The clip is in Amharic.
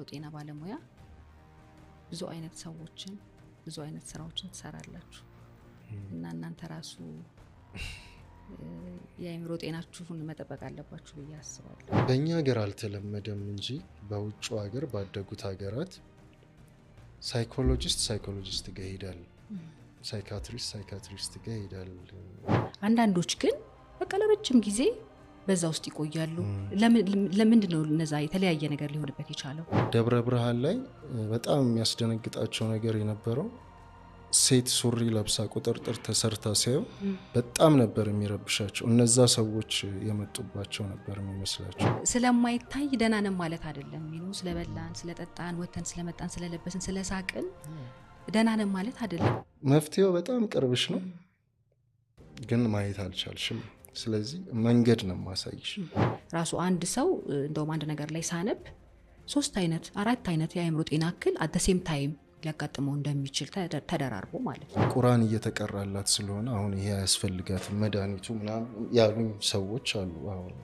ጤና ባለሙያ ብዙ አይነት ሰዎችን ብዙ አይነት ስራዎችን ትሰራላችሁ እና እናንተ ራሱ የአእምሮ ጤናችሁን መጠበቅ አለባችሁ ብዬ አስባለሁ። በእኛ ሀገር አልተለመደም እንጂ በውጭ ሀገር ባደጉት ሀገራት ሳይኮሎጂስት ጋር ይሄዳል፣ ሳይካትሪስት ጋር ይሄዳል። አንዳንዶች ግን በቃ ለረጅም ጊዜ በዛ ውስጥ ይቆያሉ። ለምንድን ነው እነዛ የተለያየ ነገር ሊሆንበት የቻለው? ደብረ ብርሃን ላይ በጣም የሚያስደነግጣቸው ነገር የነበረው ሴት ሱሪ ለብሳ ቁጥርጥር ተሰርታ ሲያዩ በጣም ነበር የሚረብሻቸው። እነዛ ሰዎች የመጡባቸው ነበር የሚመስላቸው። ስለማይታይ ደህና ነን ማለት አይደለም። ስለበላን፣ ስለጠጣን፣ ወተን ስለመጣን፣ ስለለበስን፣ ስለሳቅን ደህና ነን ማለት አይደለም። መፍትሄው በጣም ቅርብሽ ነው፣ ግን ማየት አልቻልሽም። ስለዚህ መንገድ ነው ማሳይሽ። ራሱ አንድ ሰው እንደውም አንድ ነገር ላይ ሳነብ 3 አይነት 4 አይነት የአእምሮ ጤና እክል አት ዘ ሴም ታይም ሊያጋጥመው እንደሚችል ተደራርቦ ማለት ነው። ቁርአን እየተቀራላት ስለሆነ አሁን ይሄ ያስፈልጋት መድኃኒቱ ምናምን ያሉኝ ሰዎች አሉ አሁን